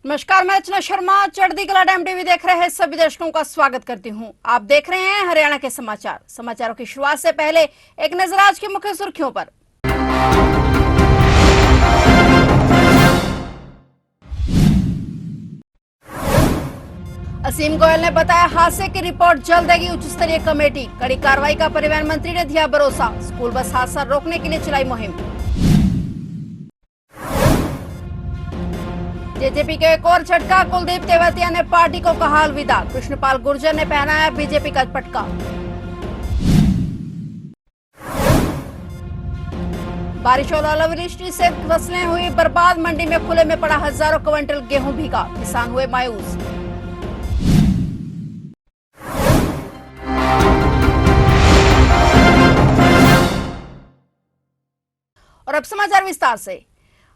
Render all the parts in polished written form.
नमस्कार, मैं रचना शर्मा चढ़ती कला टाइम टीवी देख रहे हैं सभी दर्शकों का स्वागत करती हूं। आप देख रहे हैं हरियाणा के समाचार। समाचारों की शुरुआत से पहले एक नजर आज की मुख्य सुर्खियों पर। असीम गोयल ने बताया, हादसे की रिपोर्ट जल्द देगी उच्च स्तरीय कमेटी। कड़ी कार्रवाई का परिवहन मंत्री ने दिया भरोसा। स्कूल बस हादसा रोकने के लिए चलाई मुहिम। जेजेपी का एक और झटका, कुलदीप तेवतिया ने पार्टी को कहा अलविदा। कृष्णपाल गुर्जर ने पहनाया बीजेपी का पटका। बारिश और ओलावृष्टि से फसलें हुई बर्बाद। मंडी में खुले में पड़ा हजारों क्विंटल गेहूं भीगा, किसान हुए मायूस। और अब समाचार विस्तार से।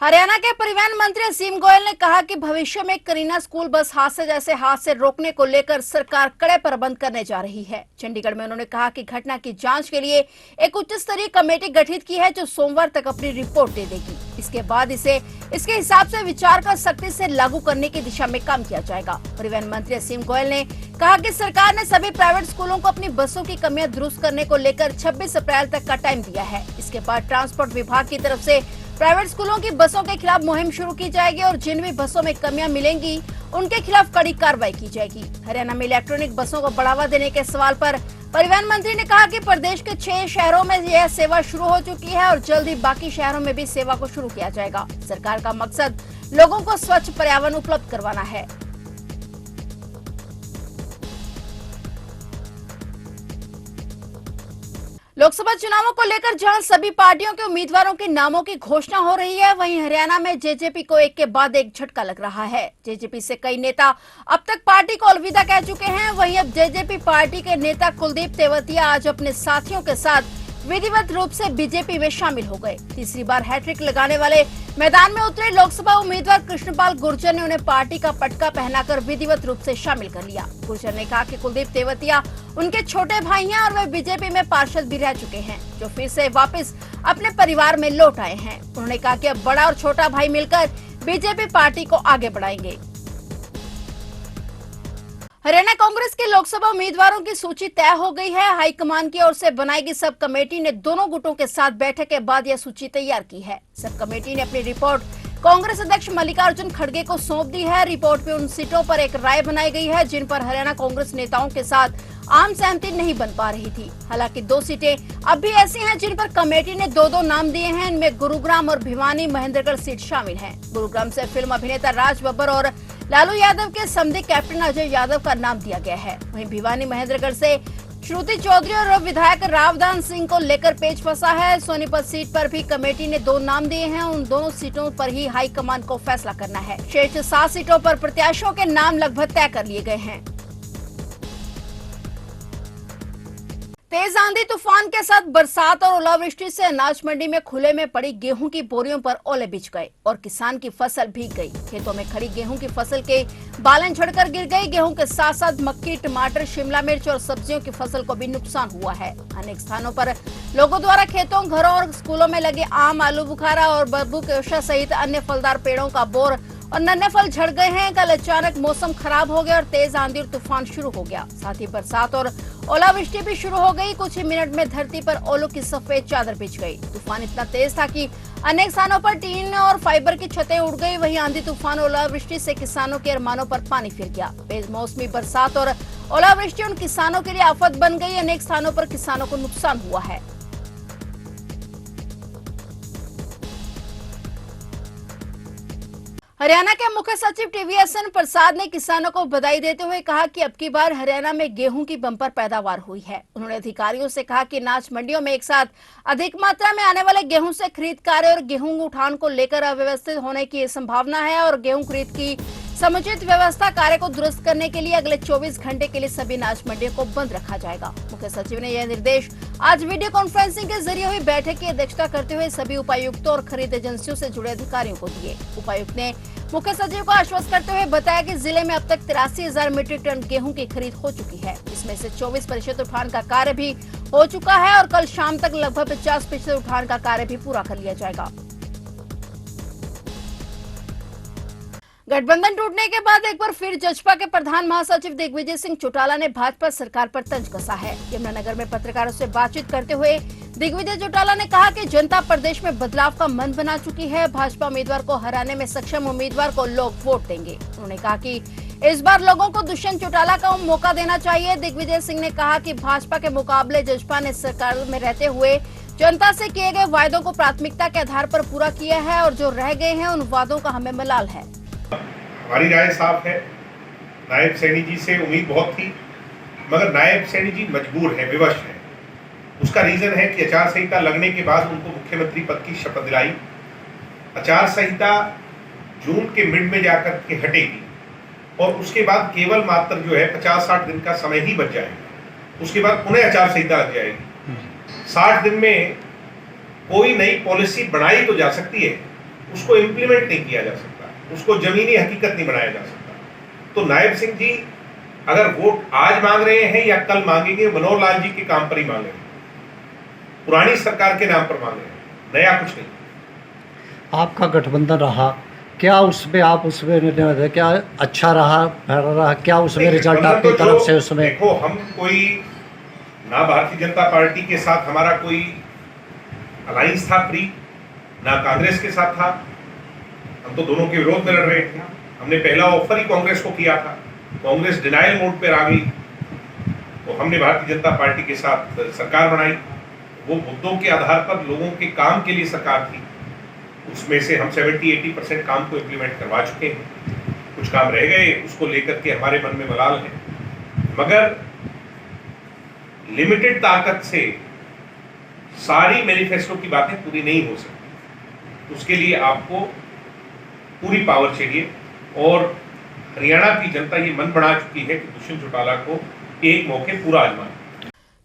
हरियाणा के परिवहन मंत्री असीम गोयल ने कहा कि भविष्य में करीना स्कूल बस हादसे जैसे हादसे रोकने को लेकर सरकार कड़े प्रबंध करने जा रही है। चंडीगढ़ में उन्होंने कहा कि घटना की जांच के लिए एक उच्च स्तरीय कमेटी गठित की है, जो सोमवार तक अपनी रिपोर्ट दे देगी। इसके बाद इसे इसके हिसाब से विचार कर सख्ती से लागू करने की दिशा में काम किया जाएगा। परिवहन मंत्री असीम गोयल ने कहा कि सरकार ने सभी प्राइवेट स्कूलों को अपनी बसों की कमियां दुरुस्त करने को लेकर 26 अप्रैल तक का टाइम दिया है। इसके बाद ट्रांसपोर्ट विभाग की तरफ से प्राइवेट स्कूलों की बसों के खिलाफ मुहिम शुरू की जाएगी और जिन भी बसों में कमियां मिलेंगी उनके खिलाफ कड़ी कार्रवाई की जाएगी। हरियाणा में इलेक्ट्रॉनिक बसों को बढ़ावा देने के सवाल पर परिवहन मंत्री ने कहा कि प्रदेश के 6 शहरों में यह सेवा शुरू हो चुकी है और जल्द ही बाकी शहरों में भी सेवा को शुरू किया जाएगा। सरकार का मकसद लोगों को स्वच्छ पर्यावरण उपलब्ध करवाना है। लोकसभा चुनावों को लेकर जहां सभी पार्टियों के उम्मीदवारों के नामों की घोषणा हो रही है, वहीं हरियाणा में जेजेपी को एक के बाद एक झटका लग रहा है। जेजेपी से कई नेता अब तक पार्टी को अलविदा कह चुके हैं। वहीं अब जेजेपी पार्टी के नेता कुलदीप तेवतिया आज अपने साथियों के साथ विधिवत रूप से बीजेपी में शामिल हो गए। तीसरी बार हैट्रिक लगाने वाले मैदान में उतरे लोकसभा उम्मीदवार कृष्णपाल गुर्जर ने उन्हें पार्टी का पटका पहनाकर विधिवत रूप से शामिल कर लिया। गुर्जर ने कहा कि कुलदीप तेवतिया उनके छोटे भाई हैं और वे बीजेपी में पार्षद भी रह चुके हैं, जो फिर से वापस अपने परिवार में लौट आए हैं। उन्होंने कहा कि अब बड़ा और छोटा भाई मिलकर बीजेपी पार्टी को आगे बढ़ाएंगे। हरियाणा कांग्रेस के लोकसभा उम्मीदवारों की सूची तय हो गई है। हाईकमान की ओर से बनाई गई सब कमेटी ने दोनों गुटों के साथ बैठक के बाद यह सूची तैयार की है। सब कमेटी ने अपनी रिपोर्ट कांग्रेस अध्यक्ष मल्लिकार्जुन खड़गे को सौंप दी है। रिपोर्ट में उन सीटों पर एक राय बनाई गई है जिन पर हरियाणा कांग्रेस नेताओं के साथ आम सहमति नहीं बन पा रही थी। हालांकि 2 सीटें अब भी ऐसी हैं जिन पर कमेटी ने 2-2 नाम दिए हैं। इनमें गुरुग्राम और भिवानी महेंद्रगढ़ सीट शामिल है। गुरुग्राम से फिल्म अभिनेता राज बब्बर और लालू यादव के समधी कैप्टन अजय यादव का नाम दिया गया है। वहीं भिवानी महेंद्रगढ़ से श्रुति चौधरी और विधायक रावदान सिंह को लेकर पेच फंसा है। सोनीपत सीट पर भी कमेटी ने 2 नाम दिए हैं। उन दोनों सीटों पर ही हाईकमान को फैसला करना है। शेष 7 सीटों पर प्रत्याशियों के नाम लगभग तय कर लिए गए हैं। तेज आंधी तूफान के साथ बरसात और ओलावृष्टि से अनाज मंडी में खुले में पड़ी गेहूं की बोरियों पर ओले बिछ गए और किसान की फसल भीग गई। खेतों में खड़ी गेहूं की फसल के बालन झड़कर गिर गई। गेहूं के साथ साथ मक्की, टमाटर, शिमला मिर्च और सब्जियों की फसल को भी नुकसान हुआ है। अनेक स्थानों पर लोगों द्वारा खेतों, घरों और स्कूलों में लगे आम, आलू बुखारा और बरबू केशा सहित अन्य फलदार पेड़ों का बोर और नन्हे फल झड़ गए हैं। कल अचानक मौसम खराब हो गया और तेज आंधी और तूफान शुरू हो गया। साथ ही बरसात और ओलावृष्टि भी शुरू हो गई। कुछ ही मिनट में धरती पर ओलों की सफेद चादर बिछ गई। तूफान इतना तेज था कि अनेक स्थानों पर टीन और फाइबर की छतें उड़ गई। वहीं आंधी तूफान और ओलावृष्टि से किसानों के अरमानों पर पानी फिर गया। बेमौसमी बरसात और ओलावृष्टि उन किसानों के लिए आफत बन गई। अनेक स्थानों पर किसानों को नुकसान हुआ है। हरियाणा के मुख्य सचिव टीवीएसएन प्रसाद ने किसानों को बधाई देते हुए कहा कि अब की बार हरियाणा में गेहूं की बंपर पैदावार हुई है। उन्होंने अधिकारियों से कहा कि अनाज मंडियों में एक साथ अधिक मात्रा में आने वाले गेहूं से खरीद कार्य और गेहूं उठान को लेकर अव्यवस्थित होने की संभावना है और गेहूं खरीद की समुचित व्यवस्था कार्य को दुरुस्त करने के लिए अगले 24 घंटे के लिए सभी अनाज मंडियों को बंद रखा जाएगा। मुख्य सचिव ने यह निर्देश आज वीडियो कॉन्फ्रेंसिंग के जरिए हुई बैठक की अध्यक्षता करते हुए सभी उपायुक्तों और खरीद एजेंसियों से जुड़े अधिकारियों को दिए। उपायुक्त ने मुख्य सचिव को आश्वस्त करते हुए बताया कि जिले में अब तक 83,000 मीट्रिक टन गेहूं की खरीद हो चुकी है। इसमें से 24% उठान का कार्य भी हो चुका है और कल शाम तक लगभग 50% उठान का कार्य भी पूरा कर लिया जाएगा। गठबंधन टूटने के बाद एक बार फिर जजपा के प्रधान महासचिव दिग्विजय सिंह चौटाला ने भाजपा सरकार पर तंज कसा है। यमुनानगर में पत्रकारों से बातचीत करते हुए दिग्विजय चौटाला ने कहा कि जनता प्रदेश में बदलाव का मन बना चुकी है। भाजपा उम्मीदवार को हराने में सक्षम उम्मीदवार को लोग वोट देंगे। उन्होंने कहा कि इस बार लोगों को दुष्यंत चौटाला का मौका देना चाहिए। दिग्विजय सिंह ने कहा कि भाजपा के मुकाबले जजपा ने सरकार में रहते हुए जनता से किए गए वायदों को प्राथमिकता के आधार पर पूरा किया है और जो रह गए हैं उन वादों का हमें मलाल है। हमारी राय साफ है। नायब सैनी जी से उम्मीद बहुत थी, मगर नायब सैनी जी मजबूर है, विवश है। उसका रीजन है कि आचार संहिता लगने के बाद उनको मुख्यमंत्री पद की शपथ दिलाई। आचार संहिता जून के मिड में जाकर के हटेगी और उसके बाद केवल मात्र जो है 50-60 दिन का समय ही बच जाएगा। उसके बाद पुनः आचार संहिता लग जाएगी। 60 दिन में कोई नई पॉलिसी बनाई तो जा सकती है, उसको इम्प्लीमेंट नहीं किया जा सकता, उसको जमीनी हकीकत नहीं बनाया जा सकता। तो नायब सिंह जी अगर वोट आज मांग रहे हैं या कल मांगेंगे, मनोहर लाल जी के काम पर ही मांग रहे हैं, पुरानी सरकार के नाम पर मांग रहे हैं, नया कुछ नहीं। आपका गठबंधन रहा, क्या उसमें आप उसमें क्या अच्छा रहा, रहा क्या उसमें रिजल्ट आपकी तरफ से? उसमें देखो, हम कोई ना भारतीय जनता पार्टी के साथ हमारा कोई अलायंस था फ्री, ना कांग्रेस के साथ था। हम तो दोनों के विरोध में लड़ रहे थे। हमने पहला ऑफर ही कांग्रेस को किया था, कांग्रेस डिनाइल मोड पर आ गई, तो हमने भारतीय जनता पार्टी के साथ सरकार बनाई। वो मुद्दों के आधार पर लोगों के काम के लिए सरकार थी। उसमें से हम 70-80% काम को इम्प्लीमेंट करवा चुके हैं। कुछ काम रह गए, उसको लेकर के हमारे मन में मलाल है, मगर लिमिटेड ताकत से सारी मैनिफेस्टो की बातें पूरी नहीं हो सकती। उसके लिए आपको पूरी पावर चाहिए और हरियाणा की जनता ये मन बना चुकी है कि दुष्यंत चौटाला को एक मौके पूरा आजमाना।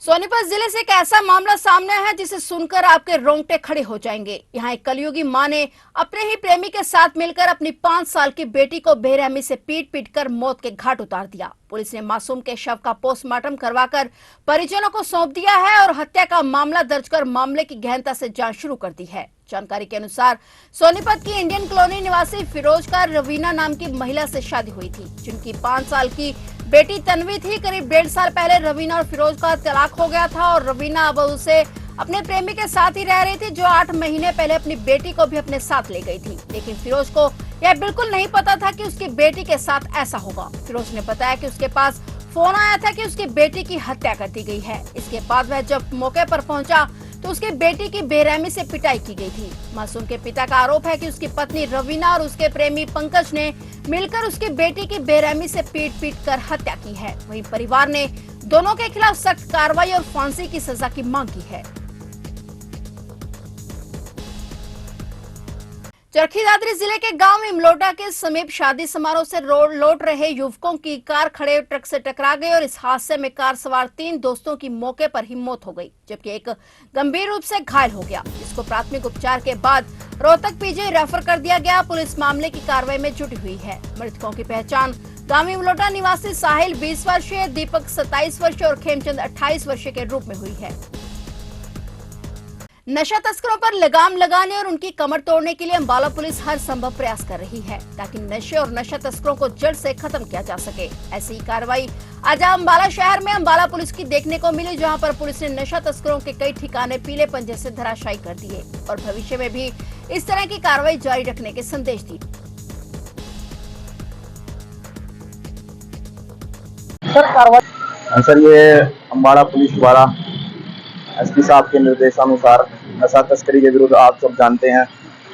सोनीपत जिले से एक ऐसा मामला सामने है जिसे सुनकर आपके रोंगटे खड़े हो जाएंगे। यहाँ एक कलयुगी मां ने अपने ही प्रेमी के साथ मिलकर अपनी 5 साल की बेटी को बेरहमी से पीट कर मौत के घाट उतार दिया। पुलिस ने मासूम के शव का पोस्टमार्टम करवाकर परिजनों को सौंप दिया है और हत्या का मामला दर्ज कर मामले की गहनता से जांच शुरू कर दी है। जानकारी के अनुसार सोनीपत की इंडियन कॉलोनी निवासी फिरोज का रवीना नाम की महिला से शादी हुई थी, जिनकी 5 साल की बेटी तन्वी थी। करीब 1.5 साल पहले रवीना और फिरोज का तलाक हो गया था और रवीना अब उसे अपने प्रेमी के साथ ही रह रही थी, जो 8 महीने पहले अपनी बेटी को भी अपने साथ ले गई थी। लेकिन फिरोज को यह बिल्कुल नहीं पता था कि उसकी बेटी के साथ ऐसा होगा। फिरोज ने बताया कि उसके पास फोन आया था कि उसकी बेटी की हत्या कर दी गई है। इसके बाद वह जब मौके पर पहुंचा तो उसकी बेटी की बेरहमी से पिटाई की गई थी। मासूम के पिता का आरोप है कि उसकी पत्नी रवीना और उसके प्रेमी पंकज ने मिलकर उसकी बेटी की बेरहमी से पीट कर हत्या की है। वहीं परिवार ने दोनों के खिलाफ सख्त कार्रवाई और फांसी की सजा की मांग की है। चरखी दादरी जिले के गांव इमलोटा के समीप शादी समारोह से लौट रहे युवकों की कार खड़े ट्रक से टकरा गई और इस हादसे में कार सवार 3 दोस्तों की मौके पर ही मौत हो गई, जबकि एक गंभीर रूप से घायल हो गया, जिसको प्राथमिक उपचार के बाद रोहतक पीजी रेफर कर दिया गया। पुलिस मामले की कार्रवाई में जुटी हुई है। मृतकों की पहचान गांव इमलोटा निवासी साहिल 20 वर्षीय, दीपक 27 वर्षीय और खेमचंद 28 वर्षीय के रूप में हुई है। नशा तस्करों पर लगाम लगाने और उनकी कमर तोड़ने के लिए अंबाला पुलिस हर संभव प्रयास कर रही है, ताकि नशे और नशा तस्करों को जड़ से खत्म किया जा सके। ऐसी कार्रवाई आज अंबाला शहर में अंबाला पुलिस की देखने को मिली, जहां पर पुलिस ने नशा तस्करों के कई ठिकाने पीले पंजे से धराशायी कर दिए और भविष्य में भी इस तरह की कार्रवाई जारी रखने के संदेश दिए। सर, ये अंबाला पुलिस द्वारा एसपी साहब के निर्देशानुसार नशा तस्करी के विरुद्ध आप सब जानते हैं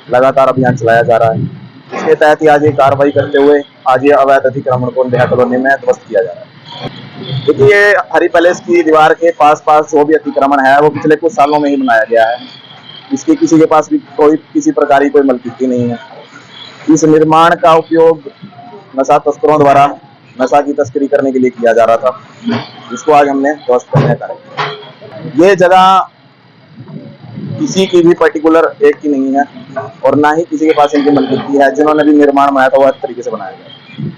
लगातार अभियान चलाया जा रहा है। इसके तहत ही आज ये कार्रवाई करते हुए आज ये अवैध अतिक्रमण को नेहा कॉलोनी में ध्वस्त किया जा रहा है। क्योंकि ये हरी पैलेस की दीवार के पास जो भी अतिक्रमण है वो पिछले कुछ सालों में ही बनाया गया है। इसकी किसी के पास भी किसी प्रकार की कोई मलकीती नहीं है। इस निर्माण का उपयोग नशा तस्करों द्वारा नशा की तस्करी करने के लिए किया जा रहा था, जिसको आज हमने ध्वस्त करने का कार्य किया। ये जगह किसी की भी पर्टिकुलर एक की नहीं है और ना ही किसी के पास इनकी मलकीती है। जिन्होंने भी निर्माण बनाया था वो अच्छे तरीके से बनाया गया।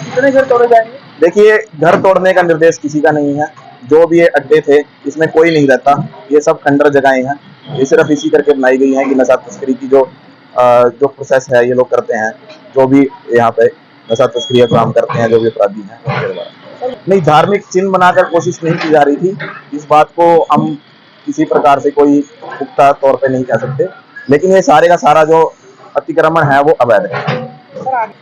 कितने घर तोड़े जाएंगे? देखिए, घर तोड़ने का निर्देश किसी का नहीं है। जो भी ये अड्डे थे इसमें कोई नहीं रहता, ये सब खंडर जगहें हैं। ये सिर्फ इसी करके बनाई गई हैं कि नशा तस्करी की जो जो प्रोसेस है ये लोग करते हैं, जो भी यहाँ पे नशा तस्करी का काम करते हैं, जो भी अपराधी हैं उनके द्वारा। नहीं, धार्मिक चिन्ह बनाकर कोशिश नहीं की जा रही थी, इस बात को हम किसी प्रकार से कोई पुख्ता तौर पे नहीं कह सकते, लेकिन ये सारे का सारा जो अतिक्रमण है वो अवैध है।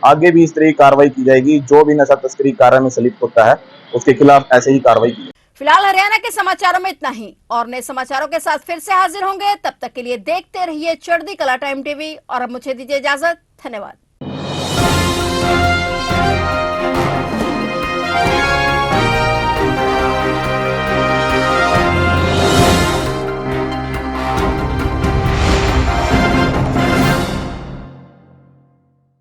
आगे भी इस तरह की कार्रवाई की जाएगी, जो भी नशा तस्करी कार्य में संलिप्त होता है उसके खिलाफ ऐसे ही कार्रवाई की। फिलहाल हरियाणा के समाचारों में इतना ही, और नए समाचारों के साथ फिर से हाजिर होंगे। तब तक के लिए देखते रहिए चढ़ती कला टाइम टीवी, और अब मुझे दीजिए इजाजत। धन्यवाद।